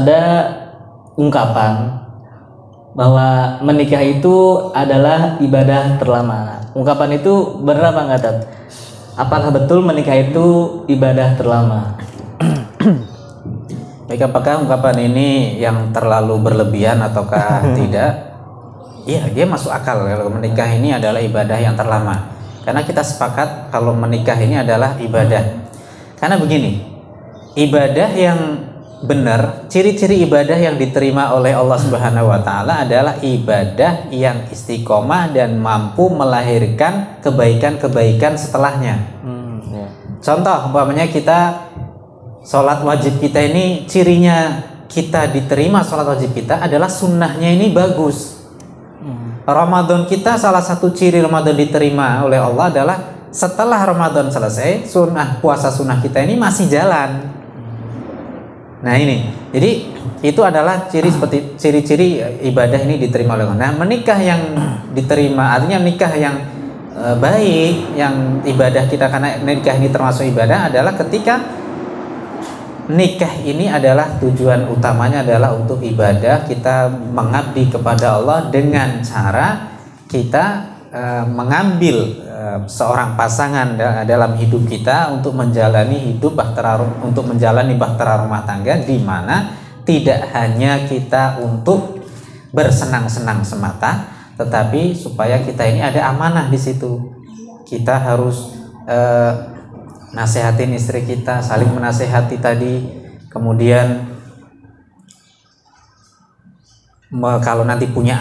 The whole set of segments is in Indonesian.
ada ungkapan bahwa menikah itu adalah ibadah terlama. Ungkapan itu benar apa enggak, Tat? Apakah betul menikah itu ibadah terlama? Baik, apakah ungkapan ini yang terlalu berlebihan ataukah tidak? Iya, dia masuk akal kalau menikah ini adalah ibadah yang terlama. Karena kita sepakat kalau menikah ini adalah ibadah. Karena begini, ibadah yang benar, ciri-ciri ibadah yang diterima oleh Allah Subhanahu wa taala adalah ibadah yang istiqomah dan mampu melahirkan kebaikan-kebaikan setelahnya. Contoh, umpamanya kita sholat wajib kita ini, cirinya kita diterima sholat wajib kita adalah sunnahnya ini bagus. Ramadan kita, salah satu ciri Ramadan diterima oleh Allah adalah setelah Ramadan selesai, puasa sunnah kita ini masih jalan. Nah ini, jadi itu adalah ciri-ciri ibadah ini diterima oleh Allah. Nah, menikah yang diterima artinya nikah yang baik, yang ibadah kita, karena nikah ini termasuk ibadah, adalah ketika nikah ini adalah tujuan utamanya adalah untuk ibadah, kita mengabdi kepada Allah dengan cara kita mengambil seorang pasangan dalam hidup kita untuk menjalani hidup bahtera rumah tangga, di mana tidak hanya kita untuk bersenang-senang semata, tetapi supaya kita ini ada amanah di situ. Kita harus nasihatin istri kita, saling menasehati tadi. Kemudian kalau nanti punya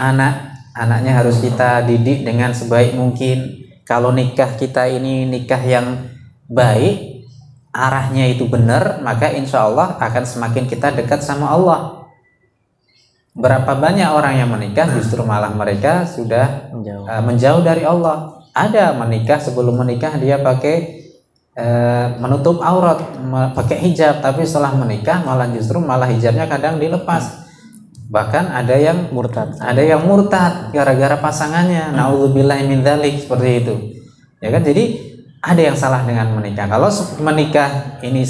anaknya harus kita didik dengan sebaik mungkin. Kalau nikah kita ini nikah yang baik, arahnya itu benar, maka insya Allah akan semakin kita dekat sama Allah. Berapa banyak orang yang menikah justru malah mereka sudah menjauh dari Allah. Ada menikah, sebelum menikah dia pakai menutup aurat, pakai hijab, tapi setelah menikah malah hijabnya kadang dilepas. Bahkan ada yang murtad gara-gara pasangannya. Nauzubillahi min dzalik, seperti itu. Ya kan? Jadi ada yang salah dengan menikah. Kalau menikah ini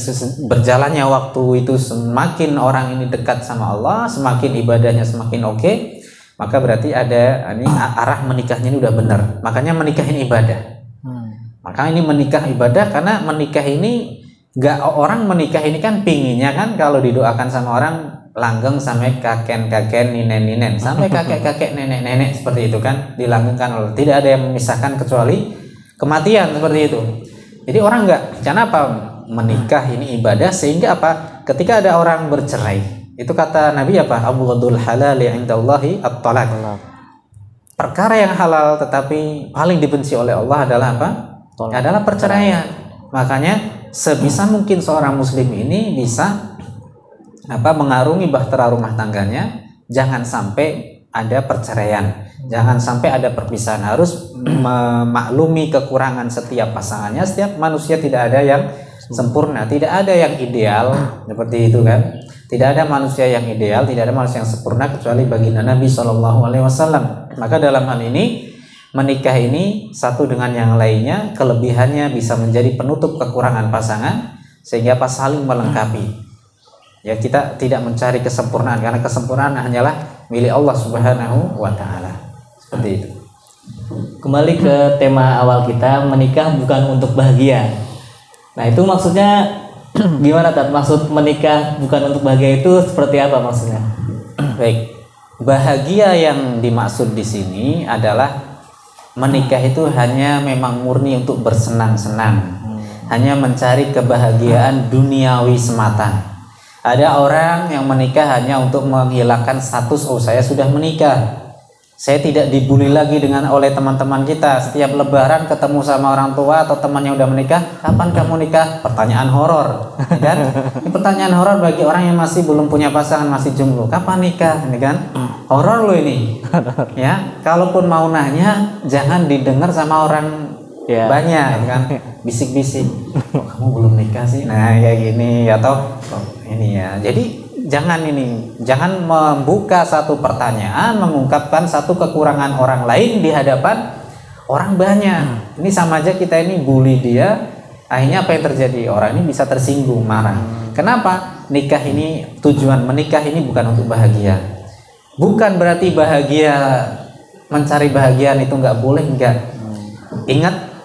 berjalannya waktu itu, semakin orang ini dekat sama Allah, semakin ibadahnya semakin oke, maka berarti ada ini arah menikahnya ini udah benar. Makanya menikah ini ibadah. Maka ini menikah ibadah, karena menikah ini orang menikah ini kan pinginnya kan kalau didoakan sama orang langgeng sampai kakek-kakek, ninen-ninen, sampai kakek-kakek, nenek-nenek, seperti itu kan dilanggengkan oleh, tidak ada yang memisahkan kecuali kematian, seperti itu. Jadi orang karena apa? Menikah ini ibadah, sehingga apa? Ketika ada orang bercerai, itu kata Nabi apa? Abghadul halali indallahi at-talaq. Perkara yang halal tetapi paling dibenci oleh Allah adalah apa? Adalah perceraian. Makanya sebisa mungkin seorang muslim ini bisa mengarungi bahtera rumah tangganya, jangan sampai ada perceraian, jangan sampai ada perpisahan. Harus memaklumi kekurangan setiap pasangannya. Setiap manusia tidak ada yang sempurna, tidak ada yang ideal, seperti itu kan. Tidak ada manusia yang ideal, tidak ada manusia yang sempurna kecuali baginda Nabi SAW. Maka dalam hal ini menikah ini satu dengan yang lainnya, kelebihannya bisa menjadi penutup kekurangan pasangan, sehingga pas saling melengkapi. Ya, kita tidak mencari kesempurnaan, karena kesempurnaan hanyalah milik Allah Subhanahu wa taala. Seperti itu. Kembali ke tema awal kita, menikah bukan untuk bahagia. Nah, itu maksudnya gimana, Tat? Maksud menikah bukan untuk bahagia itu seperti apa maksudnya? Baik. Bahagia yang dimaksud di sini adalah menikah itu hanya memang murni untuk bersenang-senang. Hanya mencari kebahagiaan duniawi semata. Ada orang yang menikah hanya untuk menghilangkan status, saya sudah menikah, saya tidak dibully lagi oleh teman-teman kita. Setiap lebaran ketemu sama orang tua atau temannya udah menikah, kapan kamu nikah? Pertanyaan horor, kan? Ini pertanyaan horor bagi orang yang masih belum punya pasangan, masih jomblo. Kapan nikah? Ini kan horor loh ini. Ya, kalaupun mau nanya jangan didengar sama orang banyak, kan? Bisik-bisik, kamu belum nikah sih? Nah, kayak gini, atau ini ya. Jadi jangan membuka satu pertanyaan, mengungkapkan satu kekurangan orang lain di hadapan orang banyak. Ini sama aja kita ini bully dia, akhirnya apa yang terjadi? Orang ini bisa tersinggung, marah. Kenapa? nikah ini, tujuan menikah ini bukan untuk bahagia. Bukan berarti bahagia, mencari bahagiaan itu nggak boleh, enggak. Ingat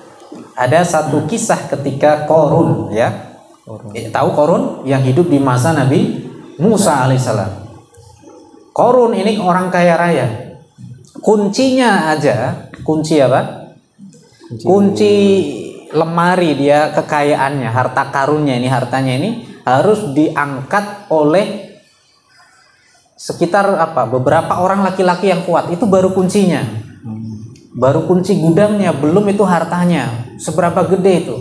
ada satu kisah ketika Qarun, ya. Tahu Qarun yang hidup di masa Nabi Musa alaihissalam. Qarun ini orang kaya raya. Kuncinya aja, kunci apa? Kunci lemari dia, kekayaannya, harta karunnya ini, hartanya ini harus diangkat oleh sekitar beberapa orang laki-laki yang kuat. Itu baru kuncinya, baru kunci gudangnya, belum itu hartanya seberapa gede itu.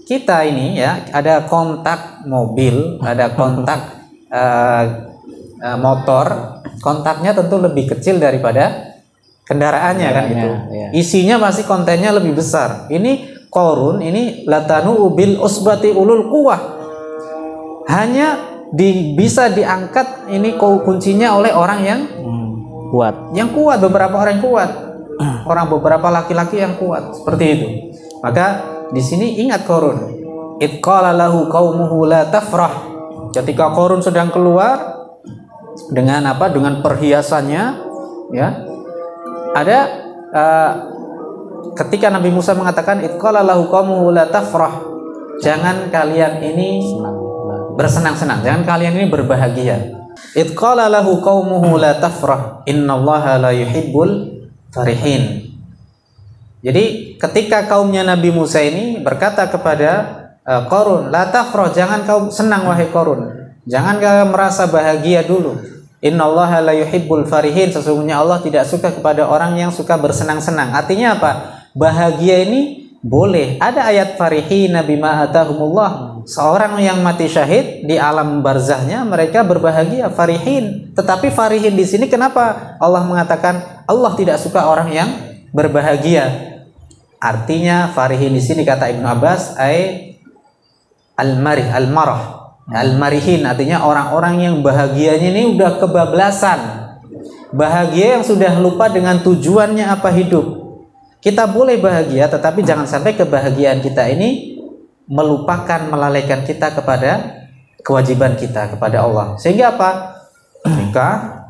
Kita ini ya, ada kontak mobil, ada kontak motor, kontaknya tentu lebih kecil daripada kendaraannya kan gitu. Isinya masih kontennya lebih besar. Ini Qarun ini latanu bil usbati ulul quwah, hanya bisa diangkat ini kuncinya oleh orang yang kuat, beberapa orang yang kuat, beberapa laki-laki yang kuat, seperti itu. Maka di sini ingat Qarun, id qala lahu qaumuhu la tafrah, ketika Qarun sedang keluar dengan dengan perhiasannya, ya, ada ketika Nabi Musa mengatakan id qala lahu qaumuhu la tafrah, jangan kalian ini bersenang-senang, jangan kalian ini berbahagia. Id qala lahu qaumuhu la tafrah innallaha la yuhibbul farihin. Jadi ketika kaumnya Nabi Musa ini berkata kepada Qarun, la tafrah, jangan kau senang wahai Qarun, jangan kau merasa bahagia dulu. Innallaha la yuhibbul farihin, sesungguhnya Allah tidak suka kepada orang yang suka bersenang-senang. Artinya apa? Bahagia ini boleh. Ada ayat farihin bima atahumullah, seorang yang mati syahid di alam barzahnya mereka berbahagia, farihin. Tetapi farihin di sini kenapa Allah mengatakan Allah tidak suka orang yang berbahagia? Artinya farihin di sini kata Ibnu Abbas al-marah. Al-marihin artinya orang-orang yang bahagianya ini udah kebablasan. Bahagia yang sudah lupa dengan tujuannya apa hidup. Kita boleh bahagia, tetapi jangan sampai kebahagiaan kita ini melupakan, melalaikan kita kepada kewajiban kita kepada Allah. Sehingga apa? Nikah,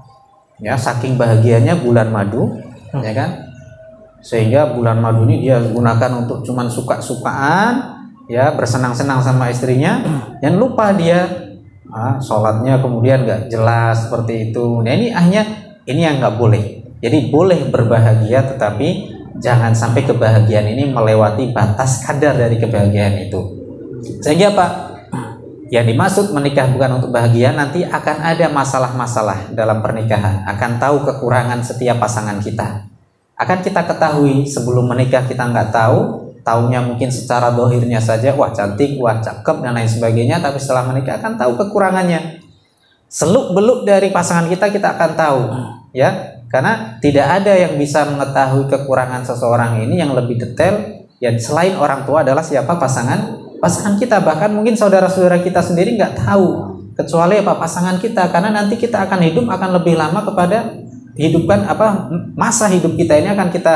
ya, saking bahagianya bulan madu, ya kan? Sehingga bulan madu ini dia gunakan untuk cuman suka-sukaan, ya, bersenang-senang sama istrinya, dan lupa dia sholatnya kemudian nggak jelas seperti itu. Nah ini yang nggak boleh. Jadi boleh berbahagia, tetapi jangan sampai kebahagiaan ini melewati batas kadar dari kebahagiaan itu. Sehingga apa? Yang dimaksud menikah bukan untuk bahagia, nanti akan ada masalah-masalah dalam pernikahan, akan tahu kekurangan setiap pasangan kita. Akan kita ketahui sebelum menikah, kita nggak tahu, taunya mungkin secara dohirnya saja, wah cantik, wah cakep dan lain sebagainya, tapi setelah menikah akan tahu kekurangannya. Seluk-beluk dari pasangan kita akan tahu, ya. Karena tidak ada yang bisa mengetahui kekurangan seseorang ini yang lebih detail, ya, selain orang tua adalah siapa? Pasangan kita. Bahkan mungkin saudara-saudara kita sendiri nggak tahu, kecuali pasangan kita. Karena nanti kita akan hidup akan lebih lama kepada hidupkan masa hidup kita ini akan kita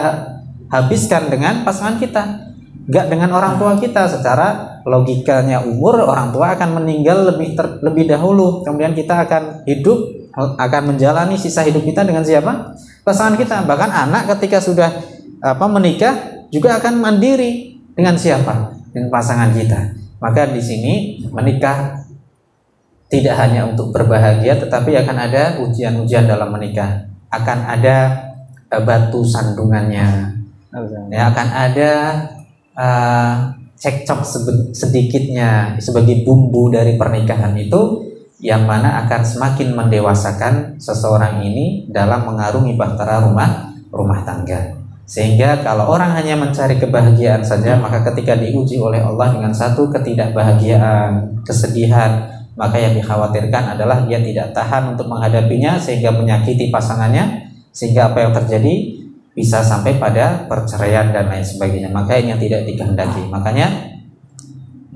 habiskan dengan pasangan kita, nggak dengan orang tua kita. Secara logikanya umur, orang tua akan meninggal lebih dahulu, kemudian kita akan hidup, akan menjalani sisa hidup kita dengan siapa? Pasangan kita. Bahkan anak ketika sudah menikah juga akan mandiri dengan siapa? Dengan pasangan kita. Maka di sini menikah tidak hanya untuk berbahagia, tetapi akan ada ujian-ujian dalam menikah. Akan ada batu sandungannya, ya, akan ada cekcok sedikitnya sebagai bumbu dari pernikahan itu, yang mana akan semakin mendewasakan seseorang ini dalam mengarungi bahtera rumah tangga. Sehingga kalau orang hanya mencari kebahagiaan saja, maka ketika diuji oleh Allah dengan satu ketidakbahagiaan, kesedihan, maka yang dikhawatirkan adalah dia tidak tahan untuk menghadapinya sehingga menyakiti pasangannya, sehingga apa yang terjadi bisa sampai pada perceraian dan lain sebagainya. Maka ini yang tidak dikehendaki. Makanya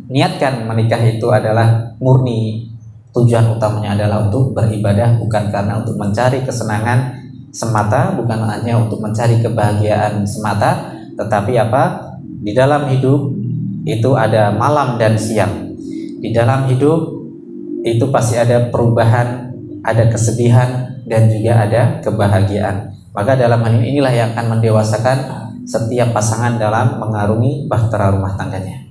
niatkan menikah itu adalah murni, tujuan utamanya adalah untuk beribadah, bukan karena untuk mencari kesenangan semata, bukan hanya untuk mencari kebahagiaan semata, tetapi di dalam hidup itu ada malam dan siang. Di dalam hidup itu pasti ada perubahan, ada kesedihan, dan juga ada kebahagiaan. Maka dalam hal inilah yang akan mendewasakan setiap pasangan dalam mengarungi bahtera rumah tangganya.